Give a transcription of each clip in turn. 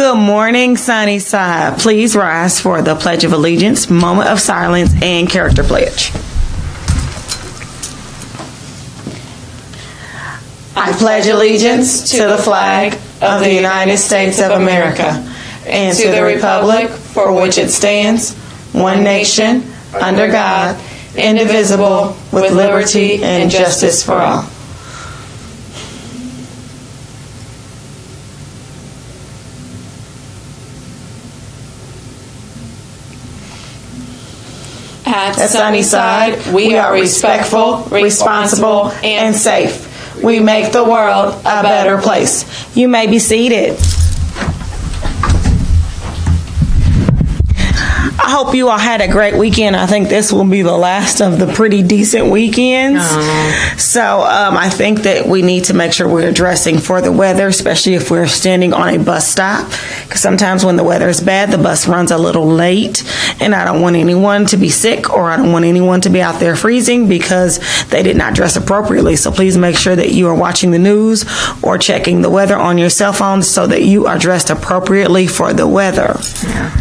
Good morning, Sunnyside. Please rise for the Pledge of Allegiance, moment of silence, and character pledge. I pledge allegiance to the flag of the United States of America and to the republic for which it stands, one nation, under God, indivisible, with liberty and justice for all. At Sunnyside, we are respectful, responsible, and safe. We make the world a better place. You may be seated. I hope you all had a great weekend. I think this will be the last of the pretty decent weekends. So I think that we need to make sure we're addressing for the weather, especially if we're standing on a bus stop. Because sometimes when the weather is bad, the bus runs a little late. And I don't want anyone to be sick, or I don't want anyone to be out there freezing because they did not dress appropriately. So please make sure that you are watching the news or checking the weather on your cell phone so that you are dressed appropriately for the weather. Yeah.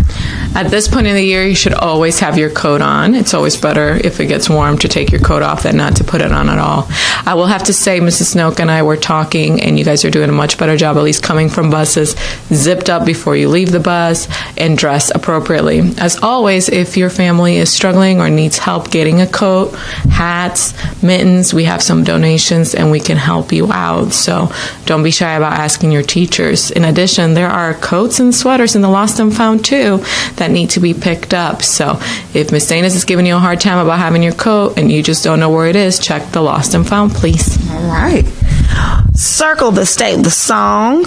At this point in the year, you should always have your coat on. It's always better if it gets warm to take your coat off than not to put it on at all. I will have to say, Mrs. Snoke and I were talking, and you guys are doing a much better job, at least coming from buses, zipped up before you leave the bus, and dress appropriately. As always, if your family is struggling or needs help getting a coat, hats, mittens, we have some donations, and we can help you out. So don't be shy about asking your teachers. In addition, there are coats and sweaters in the Lost and Found, too, that need to be picked up. So if Miss Danis is giving you a hard time about having your coat and you just don't know where it is, check the Lost and Found, please. All right. Circle the State. The song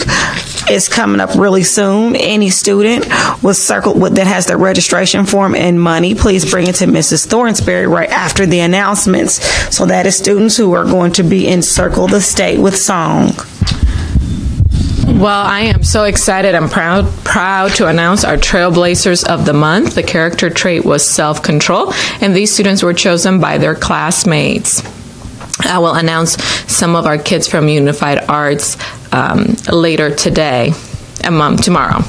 is coming up really soon. Any student that has their registration form and money, please bring it to Mrs. Thornsberry right after the announcements. So that is students who are going to be in Circle the State with song. Well, I am so excited and proud to announce our Trailblazers of the Month. The character trait was self-control, and these students were chosen by their classmates. I will announce some of our kids from Unified Arts later today. Tomorrow.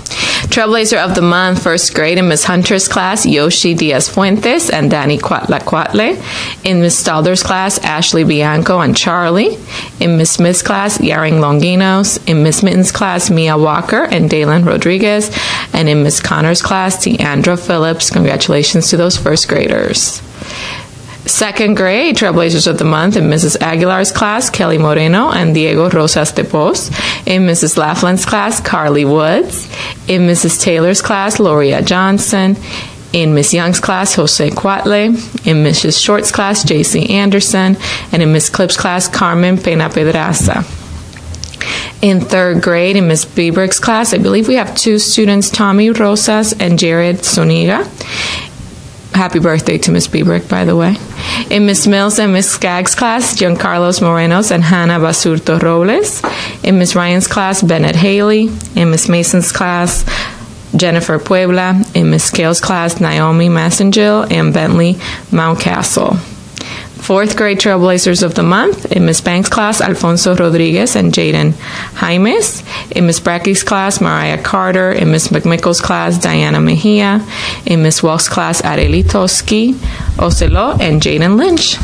Trailblazer of the Month, first grade in Miss Hunter's class, Yoshi Diaz Fuentes and Danny Cuatle. In Miss Stalder's class, Ashley Bianco and Charlie. In Miss Smith's class, Yaring Longinos. In Miss Mitten's class, Mia Walker and Dalen Rodriguez. And in Miss Connor's class, Deandra Phillips. Congratulations to those first graders. Second grade, Trailblazers of the Month in Mrs. Aguilar's class, Kelly Moreno and Diego Rosas de Pos. In Mrs. Laughlin's class, Carly Woods. In Mrs. Taylor's class, Loria Johnson. In Miss Young's class, Jose Cuatle. In Mrs. Short's class, J.C. Anderson. And in Miss Clipp's class, Carmen Pena Pedraza. In third grade, in Miss Biebrick's class, I believe we have two students, Tommy Rosas and Jared Soniga. Happy birthday to Miss Biebrick, by the way. In Miss Mills and Miss Skaggs' class, Giancarlos Morenos and Hannah Basurto Robles. In Miss Ryan's class, Bennett Haley. In Miss Mason's class, Jennifer Puebla. In Miss Scales' class, Naomi Massengil and Bentley Mountcastle. Fourth grade Trailblazers of the Month. In Miss Banks' class, Alfonso Rodriguez and Jaden Jaimes. In Miss Bracky's class, Mariah Carter. In Miss McMickle's class, Diana Mejia. In Miss Welk's class, Arely Toski, Ocelo, and Jaden Lynch.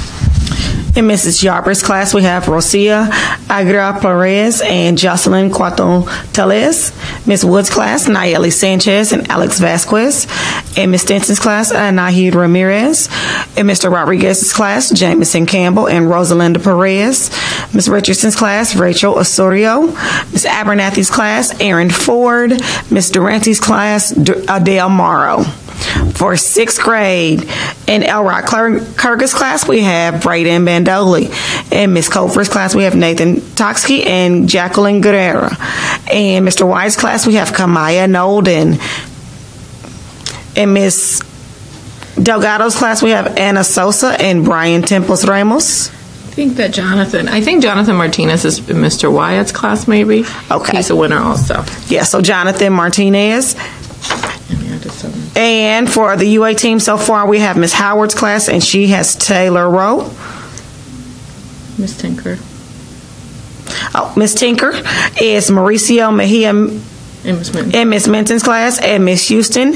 In Mrs. Yarber's class, we have Rosia Agra Perez and Jocelyn Cuato Teles. Miss Wood's class, Nayeli Sanchez and Alex Vasquez. In Miss Stinson's class, Nahid Ramirez. In Mr. Rodriguez's class, Jameson Campbell and Rosalinda Perez. Miss Richardson's class, Rachel Osorio. Miss Abernathy's class, Aaron Ford. Miss Durante's class, Adele Morrow. For sixth grade, in Elrock Kirkus class, we have Brayden Bandoli. In Miss Cofer's class, we have Nathan Toxke and Jacqueline Guerrera. In Mr. White's class, we have Kamaya Nolden. In Miss Delgado's class, we have Anna Sosa and Brian Temples Ramos. I think Jonathan Martinez is in Mr. Wyatt's class, maybe. Okay. He's a winner also. Yeah, so Jonathan Martinez. And for the UA team so far, we have Miss Howard's class, and she has Taylor Rowe. Miss Tinker. Miss Tinker is Mauricio Mejia In Miss Minton's class, and Miss Houston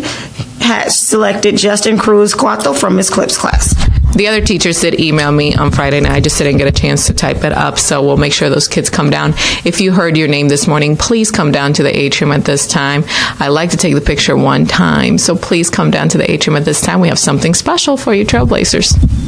has selected Justin Cruz Cuarto from Miss Clipp's class. The other teachers did email me on Friday night. I just didn't get a chance to type it up, so we'll make sure those kids come down. If you heard your name this morning, please come down to the atrium at this time. I like to take the picture one time, so please come down to the atrium at this time. We have something special for you, Trailblazers.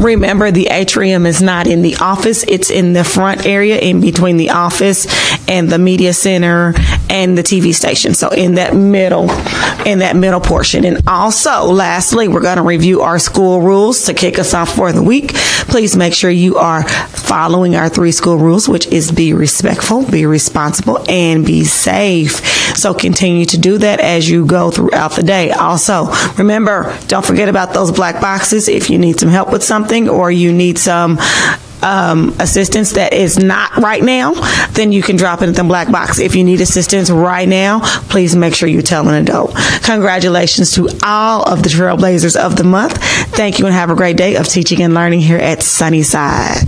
Remember, the atrium is not in the office. It's in the front area in between the office and the media center and the TV station. So in that middle portion. And also, lastly, we're going to review our school rules to kick us off for the week. Please make sure you are following our 3 school rules, which is be respectful, be responsible, and be safe. So continue to do that as you go throughout the day. Also, remember, don't forget about those black boxes. If you need some help with something or you need some assistance that is not right now, then you can drop it in the black box. If you need assistance right now, please make sure you tell an adult. Congratulations to all of the Trailblazers of the month. Thank you and have a great day of teaching and learning here at Sunnyside.